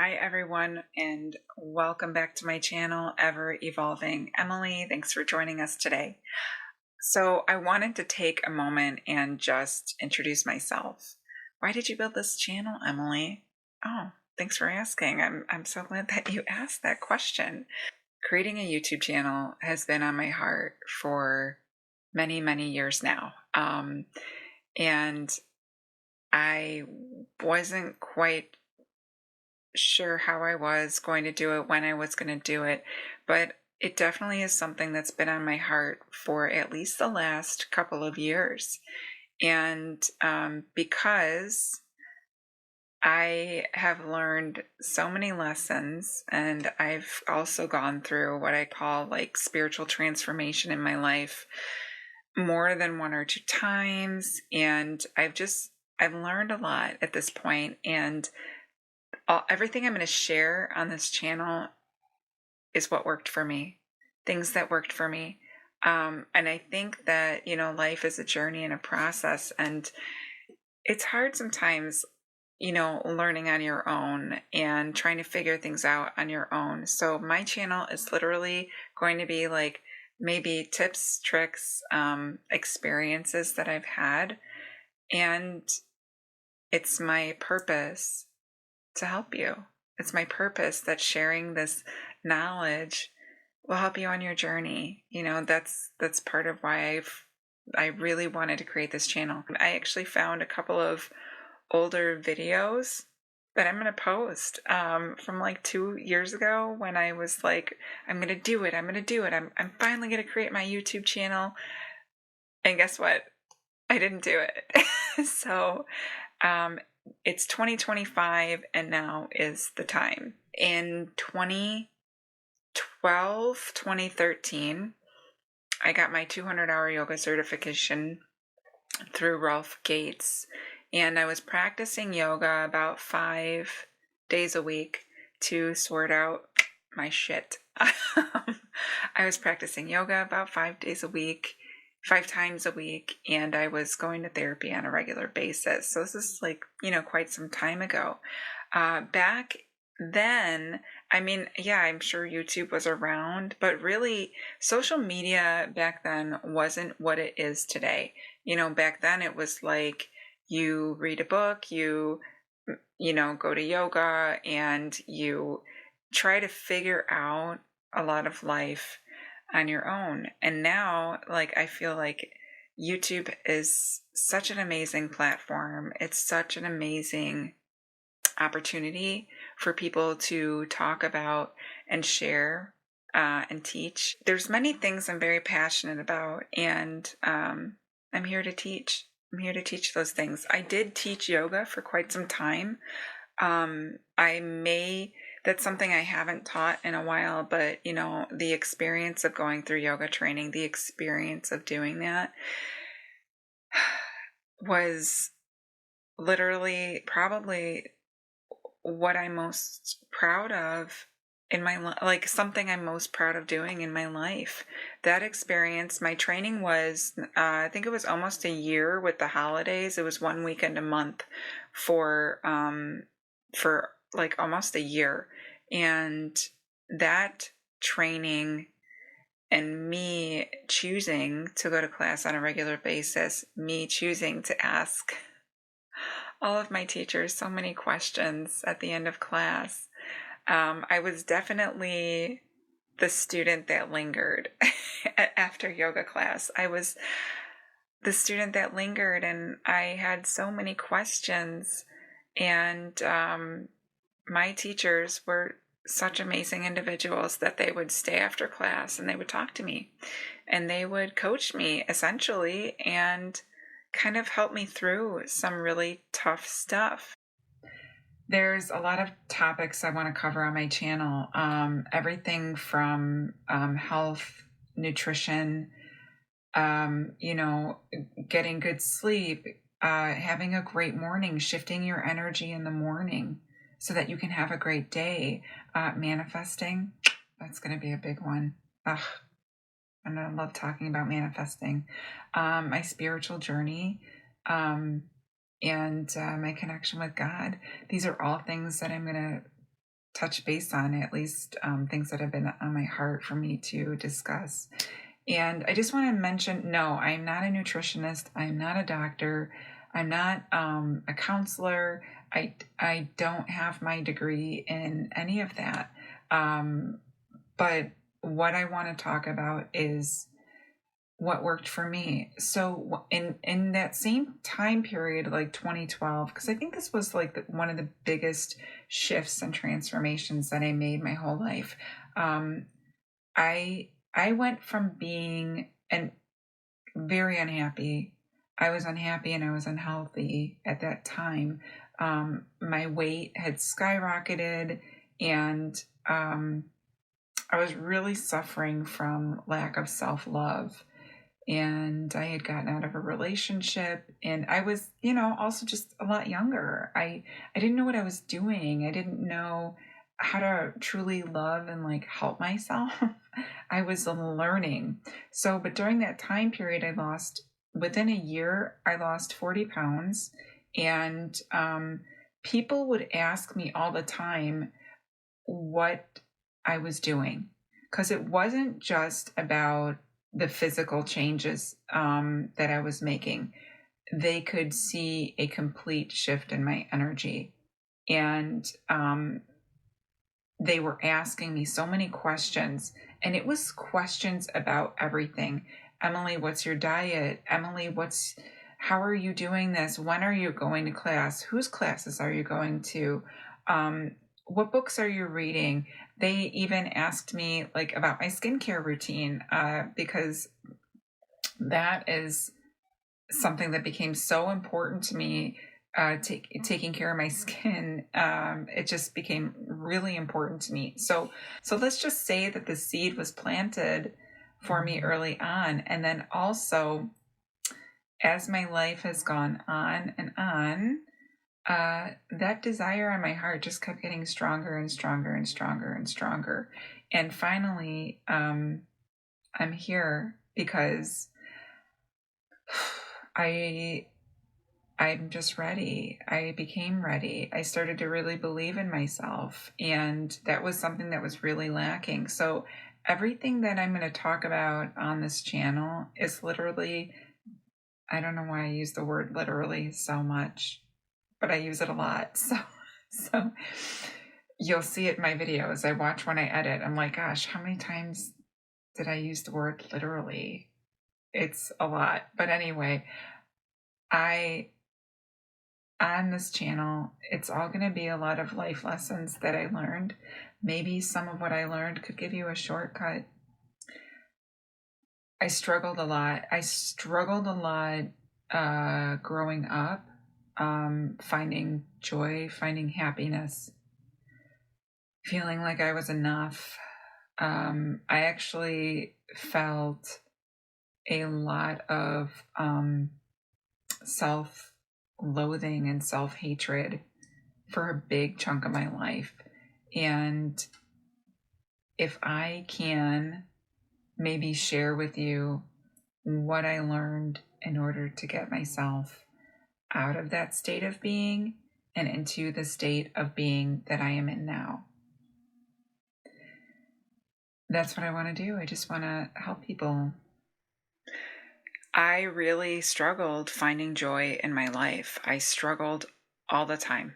Hi, everyone, and welcome back to my channel, Ever Evolving Emily. Thanks for joining us today. So, I wanted to take a moment and just introduce myself. Why did you build this channel, Emily? Oh, thanks for asking. I'm so glad that you asked that question. Creating a YouTube channel has been on my heart for many, many years now. And I wasn't quite sure how I was going to do it, when I was going to do it, but it definitely is something that's been on my heart for at least the last couple of years. And because I have learned so many lessons, and I've also gone through what I call like spiritual transformation in my life more than one or two times, and I've learned a lot at this point, and everything I'm going to share on this channel is what worked for me, things that worked for me. And I think that, life is a journey and a process, and it's hard sometimes, learning on your own and trying to figure things out on your own. So my channel is literally going to be like maybe tips, tricks, experiences that I've had. And it's my purpose to help you. It's my purpose that sharing this knowledge will help you on your journey. That's part of why I really wanted to create this channel. I actually found a couple of older videos that I'm going to post from like 2 years ago, when I was like, I'm going to do it. I'm finally going to create my YouTube channel. And guess what? I didn't do it. So it's 2025, and now is the time. In 2012, 2013, I got my 200-hour yoga certification through Ralph Gates, and I was practicing yoga about 5 days a week to sort out my shit. I was practicing yoga about 5 days a week, 5 times a week, and I was going to therapy on a regular basis. So this is like, quite some time ago. Back then, I'm sure YouTube was around, but really social media back then wasn't what it is today. Back then it was like you read a book, you go to yoga, and you try to figure out a lot of life on your own. And now, like, I feel like YouTube is such an amazing platform. It's such an amazing opportunity for people to talk about and share and teach. There's many things I'm very passionate about, and I'm here to teach. I'm here to teach those things. I did teach yoga for quite some time. That's something I haven't taught in a while, but the experience of going through yoga training, the experience of doing that was literally probably what I'm most proud of in my life, like something I'm most proud of doing in my life. That experience, my training was, I think it was almost a year with the holidays. It was 1 weekend a month for like almost a year. And that training and me choosing to go to class on a regular basis, me choosing to ask all of my teachers so many questions at the end of class. I was definitely the student that lingered after yoga class. I was the student that lingered, and I had so many questions. And my teachers were such amazing individuals that they would stay after class and they would talk to me, and they would coach me essentially, and kind of help me through some really tough stuff. There's a lot of topics I want to cover on my channel. Everything from health, nutrition, getting good sleep, having a great morning, shifting your energy in the morning so that you can have a great day. Manifesting, that's going to be a big one. Ugh, I love talking about manifesting. My spiritual journey, and my connection with God. These are all things that I'm going to touch base on, at least things that have been on my heart for me to discuss. And I just want to mention, no, I'm not a nutritionist. I'm not a doctor. I'm not a counselor. I don't have my degree in any of that. But what I want to talk about is what worked for me. So in that same time period, like 2012, because I think this was like one of the biggest shifts and transformations that I made my whole life. I went from being very unhappy. I was unhappy and I was unhealthy at that time. My weight had skyrocketed, and I was really suffering from lack of self-love. And I had gotten out of a relationship, and I was, also just a lot younger. I didn't know what I was doing. I didn't know how to truly love and like help myself. I was learning. But during that time period, within a year, I lost 40 pounds. And people would ask me all the time what I was doing, because it wasn't just about the physical changes that I was making. They could see a complete shift in my energy. And they were asking me so many questions, and it was questions about everything. Emily, what's your diet? Emily, how are you doing this? When are you going to class? Whose classes are you going to? What books are you reading? They even asked me like about my skincare routine, because that is something that became so important to me. Taking care of my skin, it just became really important to me. So let's just say that the seed was planted for me early on, and then also as my life has gone on and on, that desire in my heart just kept getting stronger and stronger and stronger and stronger. And finally, I'm here because I'm just ready. I became ready. I started to really believe in myself, and that was something that was really lacking. So everything that I'm going to talk about on this channel is literally, I don't know why I use the word literally so much, but I use it a lot. So you'll see it in my videos. I watch when I edit. I'm like, gosh, how many times did I use the word literally? It's a lot. But anyway, on this channel, it's all going to be a lot of life lessons that I learned. Maybe some of what I learned could give you a shortcut. I struggled a lot. Growing up, finding joy, finding happiness, feeling like I was enough. I actually felt a lot of self-loathing and self-hatred for a big chunk of my life. And if I can maybe share with you what I learned in order to get myself out of that state of being and into the state of being that I am in now. That's what I want to do. I just want to help people. I really struggled finding joy in my life. I struggled all the time.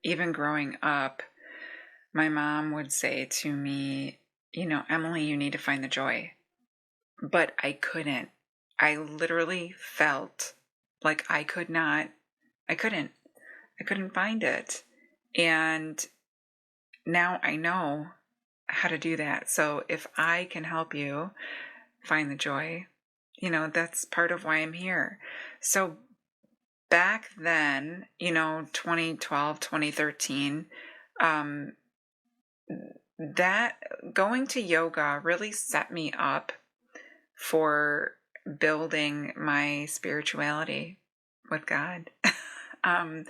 Even growing up, my mom would say to me, Emily, you need to find the joy. But I couldn't. I literally felt like I couldn't find it. And now I know how to do that. So if I can help you find the joy, that's part of why I'm here. So back then, 2012, 2013, that going to yoga really set me up for building my spirituality with God. I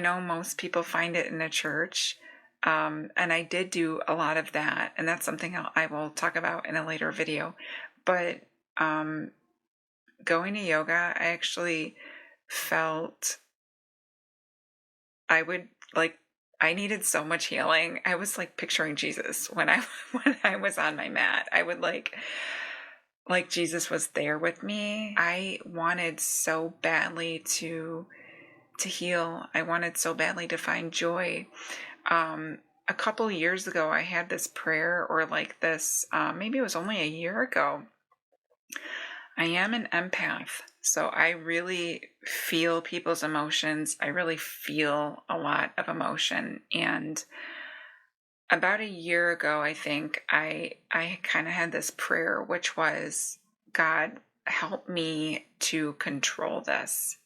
know most people find it in a church, and I did do a lot of that, and that's something I will talk about in a later video. But going to yoga, I actually felt I would I needed so much healing. I was like picturing Jesus when I when I was on my mat. I would like Jesus was there with me. I wanted so badly to heal. I wanted so badly to find joy. A couple years ago, I had this prayer, or like this, maybe it was only a year ago. I am an empath, so I really feel people's emotions. I really feel a lot of emotion. And about a year ago, I think I kind of had this prayer, which was, God, help me to control this.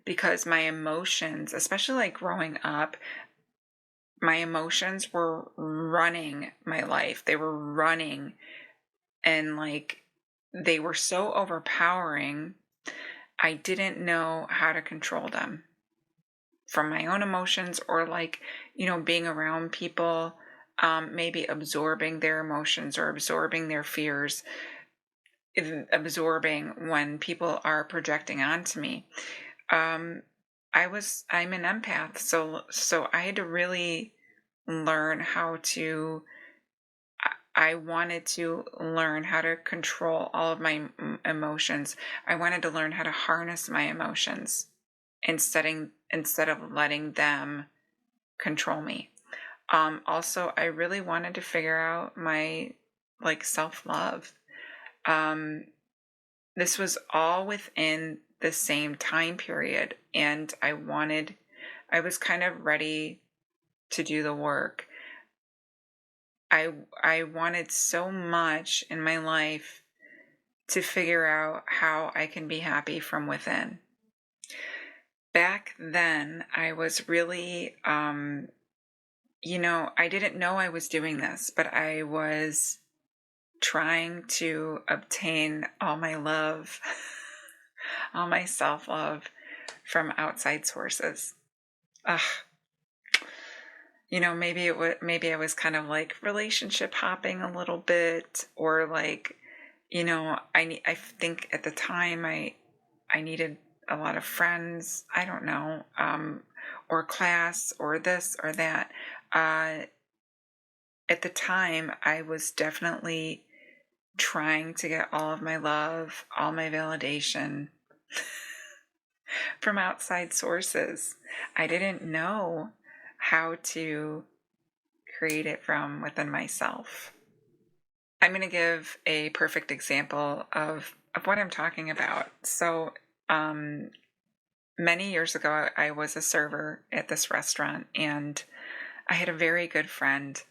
Because my emotions, especially like growing up, my emotions were running my life. They were running, and like they were so overpowering. I didn't know how to control them from my own emotions, or like, being around people, maybe absorbing their emotions or absorbing their fears, absorbing when people are projecting onto me. I'm an empath, so I had to really learn how to. I wanted to learn how to control all of my emotions. I wanted to learn how to harness my emotions instead of letting them control me. Also, I really wanted to figure out my self-love. This was all within the same time period, and I was kind of ready to do the work. I wanted so much in my life to figure out how I can be happy from within. Back then, I was really, I didn't know I was doing this, but I was trying to obtain all my love, all my self-love from outside sources. Ugh. Maybe I was kind of like relationship hopping a little bit, or like, I think at the time I needed a lot of friends. I don't know, or class, or this or that. At the time, I was definitely trying to get all of my love, all my validation from outside sources. I didn't know how to create it from within myself. I'm going to give a perfect example of what I'm talking about. So, many years ago, I was a server at this restaurant, and I had a very good friend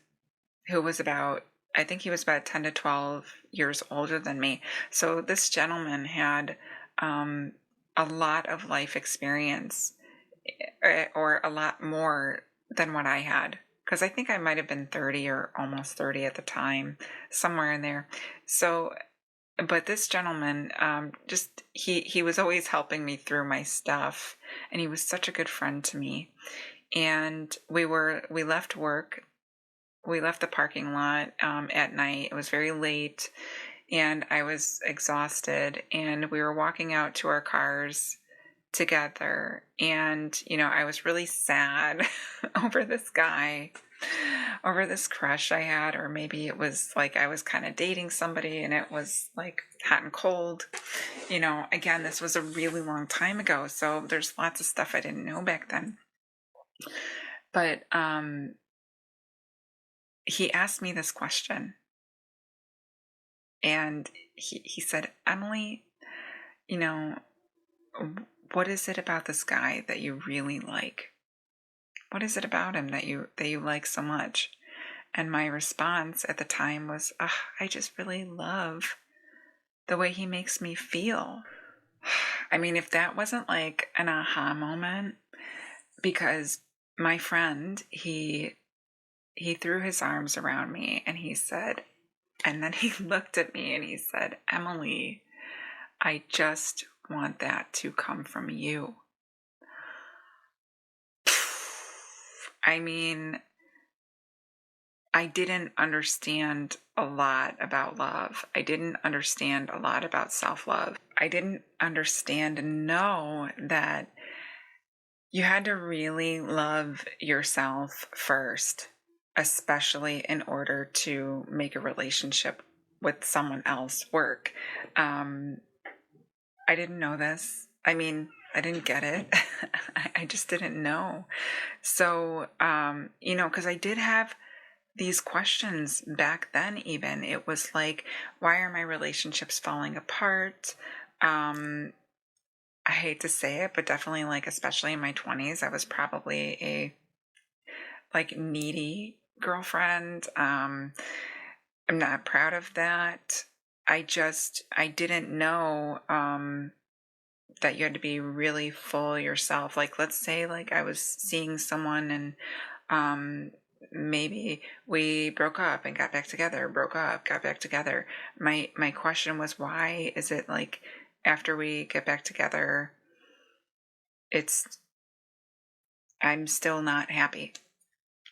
who was I think he was about 10 to 12 years older than me. So this gentleman had a lot of life experience, or a lot more than what I had. Because I think I might have been 30 or almost 30 at the time, somewhere in there. So, but this gentleman, he was always helping me through my stuff, and he was such a good friend to me. And we left work. We left the parking lot at night. It was very late, and I was exhausted. And we were walking out to our cars together, and I was really sad over this guy, over this crush I had, or maybe it was like I was kind of dating somebody, and it was like hot and cold. Again, this was a really long time ago, so there's lots of stuff I didn't know back then. But he asked me this question, and he said, Emily, what is it about this guy that you really like? What is it about him that you like so much? And my response at the time was, I just really love the way he makes me feel. I mean, if that wasn't like an aha moment, because my friend, he threw his arms around me, and he said, and then he looked at me and he said, Emily, I just want that to come from you. I mean, I didn't understand a lot about love. I didn't understand a lot about self-love. I didn't understand and know that You had to really love yourself first, especially in order to make a relationship with someone else work. Um, I didn't know this. I mean, I didn't get it. I just didn't know. So, because I did have these questions back then, even. It was like, why are my relationships falling apart? I hate to say it, but definitely, like, especially in my 20s, I was probably a like needy girlfriend. I'm not proud of that. I didn't know that you had to be really full yourself. Like, let's say, like, I was seeing someone and um, maybe we broke up and got back together, broke up, got back together. My question was, why is it like after we get back together, it's I'm still not happy?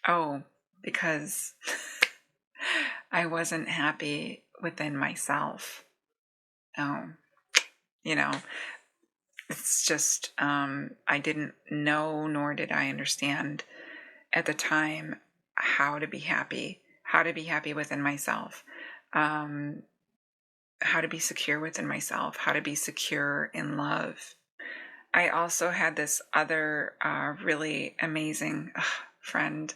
Oh, because I wasn't happy within myself. Oh, you know, it's just, I didn't know, nor did I understand at the time how to be happy within myself, um, how to be secure within myself, how to be secure in love. I also had this other really amazing friend.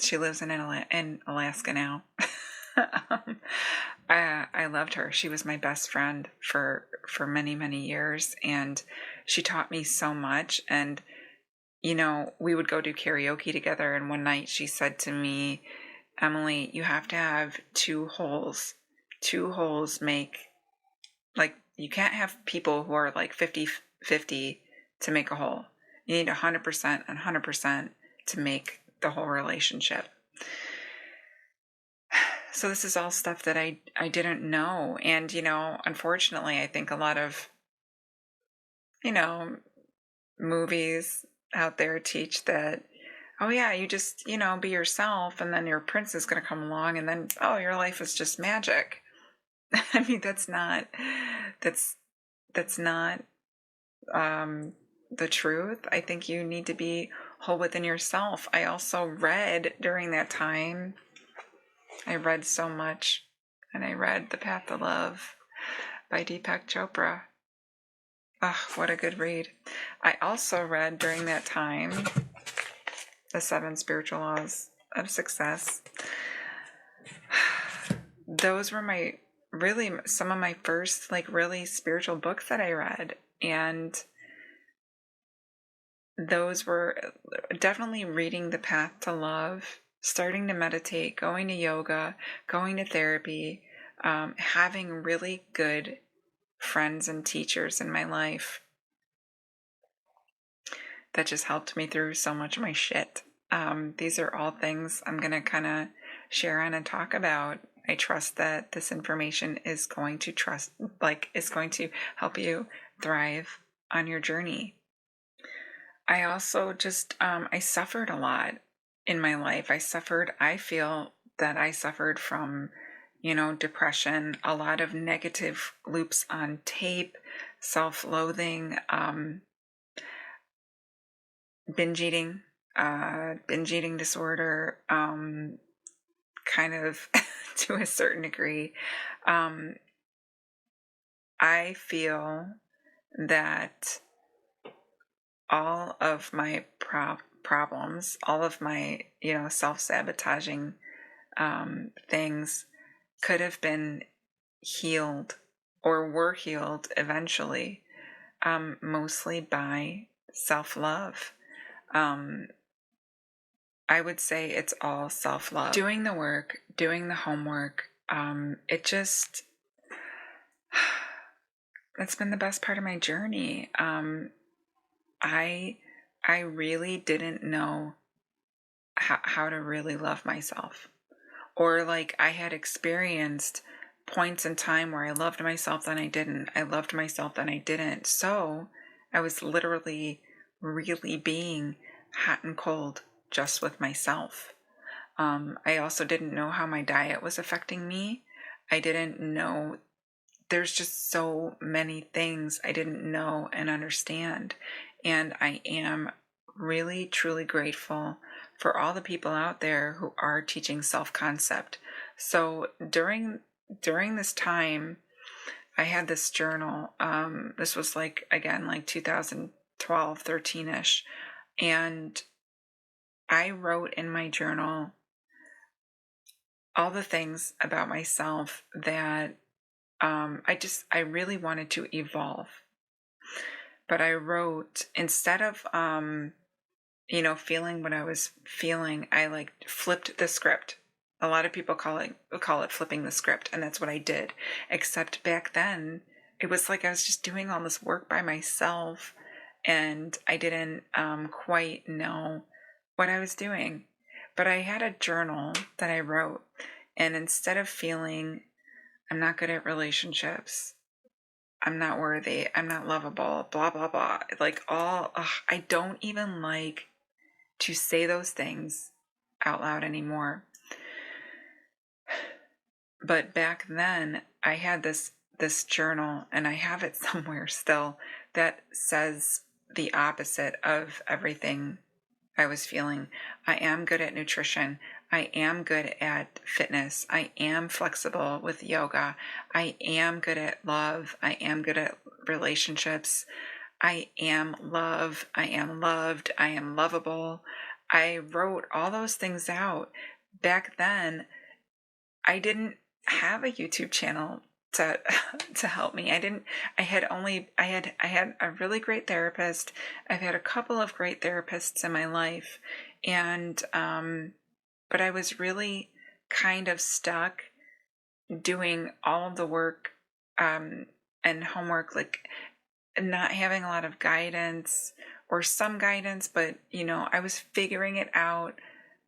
She lives in Alaska now. I loved her. She was my best friend for many, many years, and she taught me so much. And we would go do karaoke together. And one night she said to me, "Emily, you have to have two holes. Two holes make, like, you can't have people who are like 50-50 to make a whole. You need 100% and 100% to make the whole relationship." So this is all stuff that I didn't know. And, unfortunately, I think a lot of, you know, movies out there teach that, oh yeah, you just, be yourself, and then your prince is going to come along, and then, oh, your life is just magic. I mean, that's not the truth. I think you need to be whole within yourself. I also read during that time, I read so much, and I read The Path to Love by Deepak Chopra. Ah, what a good read. I also read during that time The 7 Spiritual Laws of Success. Those were some of my first, like, really spiritual books that I read. And those were definitely reading The Path to Love, starting to meditate, going to yoga, going to therapy, having really good friends and teachers in my life that just helped me through so much of my shit. These are all things I'm going to kind of share on and talk about. I trust that this information is going to help you thrive on your journey. I also just, I suffered a lot in my life. I feel that I suffered from, depression, a lot of negative loops on tape, self-loathing, binge eating, disorder, kind of to a certain degree. I feel that all of my problems, all of my, self-sabotaging things could have been healed or were healed eventually, mostly by self-love. I would say it's all self-love. Doing the work, doing the homework, that's been the best part of my journey. I really didn't know how to really love myself. Or, like, I had experienced points in time where I loved myself, then I didn't. I loved myself, then I didn't. So I was literally really being hot and cold just with myself. I also didn't know how my diet was affecting me. I didn't know. There's just so many things I didn't know and understand. And I am really, truly grateful for all the people out there who are teaching self-concept. So during this time, I had this journal. This was like, again, like 2012, 13-ish. And I wrote in my journal all the things about myself that I really wanted to evolve. But I wrote, instead of, feeling what I was feeling, I like flipped the script. A lot of people call it flipping the script, and that's what I did. Except back then, it was like I was just doing all this work by myself, and I didn't quite know what I was doing. But I had a journal that I wrote, and instead of feeling I'm not good at relationships, I'm not worthy, I'm not lovable, blah, blah, blah, like I don't even like to say those things out loud anymore. But back then, I had this journal, and I have it somewhere still, that says the opposite of everything I was feeling. I am good at nutrition. I am good at fitness. I am flexible with yoga. I am good at love. I am good at relationships. I am love. I am loved. I am lovable. I wrote all those things out. Back then, I didn't have a YouTube channel to help me. I had a really great therapist. I've had a couple of great therapists in my life, and but I was really kind of stuck doing all of the work and homework, like not having a lot of guidance, or some guidance, but I was figuring it out.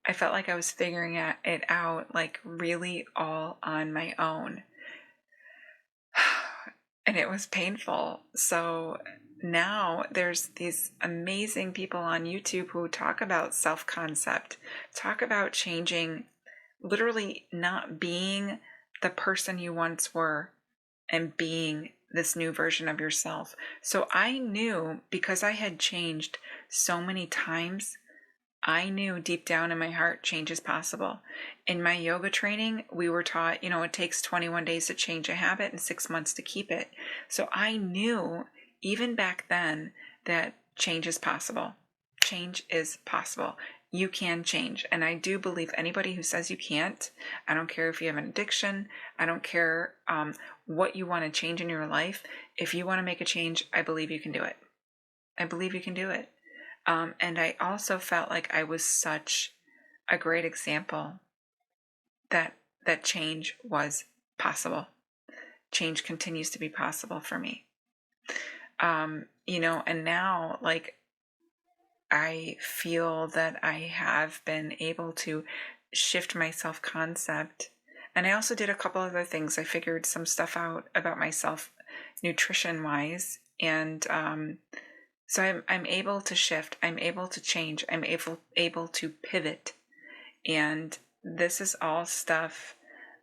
I felt like I was figuring it out, like really all on my own. And it was painful. So now there's these amazing people on YouTube who talk about self-concept, talk about changing, literally not being the person you once were and being this new version of yourself. So I knew, because I had changed so many times, I knew deep down in my heart change is possible. In my yoga training, we were taught, it takes 21 days to change a habit and 6 months to keep it. So I knew even back then that change is possible. Change is possible. You can change. And I do believe anybody who says you can't, I don't care if you have an addiction, I don't care what you want to change in your life. If you want to make a change, I believe you can do it. I believe you can do it. And I also felt like I was such a great example that change was possible. Change continues to be possible for me. And now, like, I feel that I have been able to shift my self-concept. And I also did a couple other things. I figured some stuff out about myself nutrition-wise, and so I'm able to shift, I'm able to change, I'm able to pivot. And this is all stuff,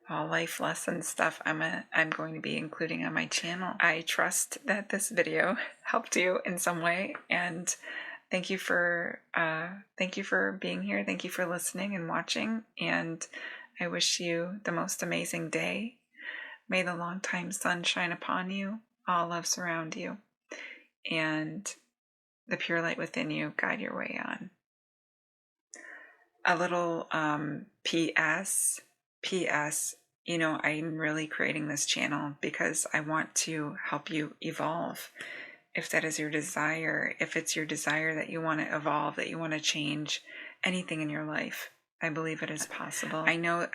all life lesson stuff I'm going to be including on my channel. I trust that this video helped you in some way, and thank you for being here. Thank you for listening and watching, and I wish you the most amazing day. May the long time sun shine upon you, all love surround you, and the pure light within you guide your way on. A little P.S. I'm really creating this channel because I want to help you evolve. If that is your desire, if it's your desire that you want to evolve, that you want to change anything in your life, I believe it is possible. I know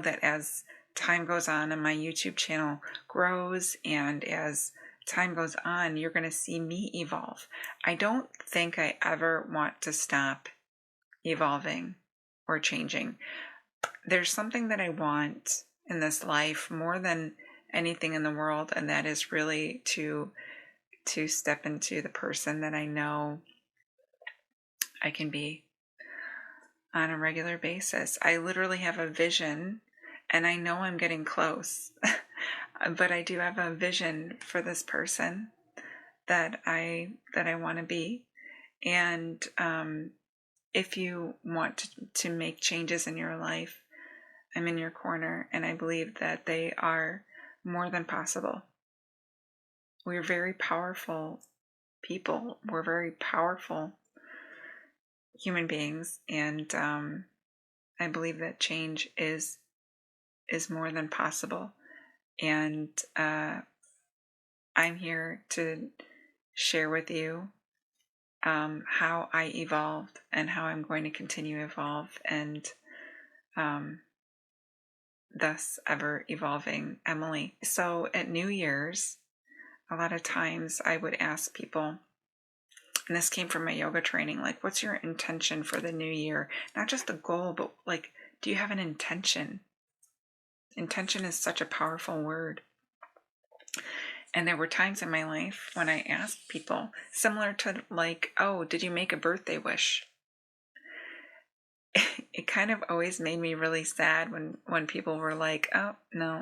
that as time goes on and my YouTube channel grows, and as time goes on, you're going to see me evolve. I don't think I ever want to stop evolving or changing. There's something that I want in this life more than anything in the world, and that is really to step into the person that I know I can be on a regular basis. I literally have a vision, and I know I'm getting close, but I do have a vision for this person that I want to be. And if you want to make changes in your life, I'm in your corner, and I believe that they are more than possible. We're very powerful people. We're very powerful human beings, and I believe that change is more than possible. And I'm here to share with you how I evolved and how I'm going to continue to evolve, and thus ever evolving Emily. So at New Year's, a lot of times I would ask people, and this came from my yoga training, like, what's your intention for the new year? Not just a goal, but like, do you have an intention? Intention is such a powerful word. And there were times in my life when I asked people, similar to like, oh, did you make a birthday wish? It kind of always made me really sad when people were like, oh, no.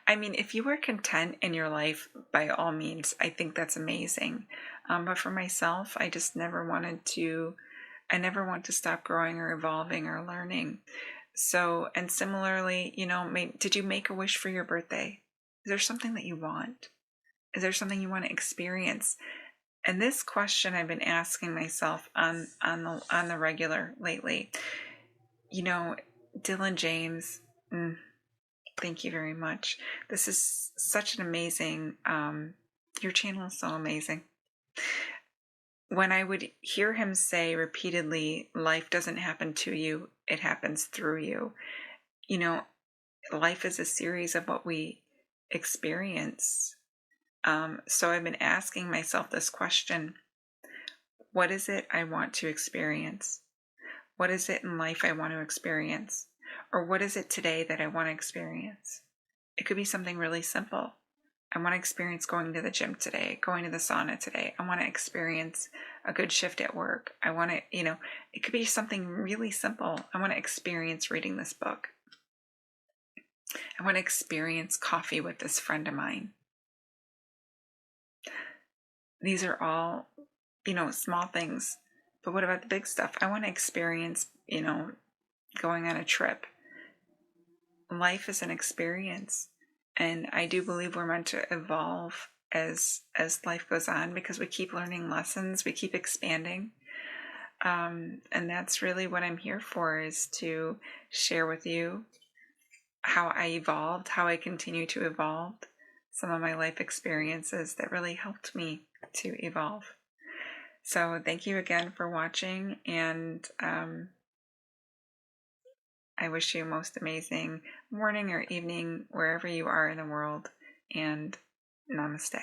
I mean, if you were content in your life, by all means, I think that's amazing. But for myself, I just never wanted to, I never want to stop growing or evolving or learning. So, and similarly, did you make a wish for your birthday? Is there something that you want? Is there something you want to experience? And this question I've been asking myself on the regular lately. Dylan James, thank you very much. This is such an amazing, your channel is so amazing. When I would hear him say repeatedly, life doesn't happen to you, it happens through you. Life is a series of what we experience. So I've been asking myself this question: what is it I want to experience? What is it in life I want to experience? Or what is it today that I want to experience? It could be something really simple. I want to experience going to the gym today, going to the sauna today. I want to experience a good shift at work. I want to, it could be something really simple. I want to experience reading this book. I want to experience coffee with this friend of mine. These are all, small things. But what about the big stuff? I want to experience, going on a trip. Life is an experience, and I do believe we're meant to evolve as life goes on, because we keep learning lessons, we keep expanding, and that's really what I'm here for, is to share with you how I evolved, how I continue to evolve, some of my life experiences that really helped me to evolve. So thank you again for watching, and I wish you a most amazing morning or evening wherever you are in the world, and namaste.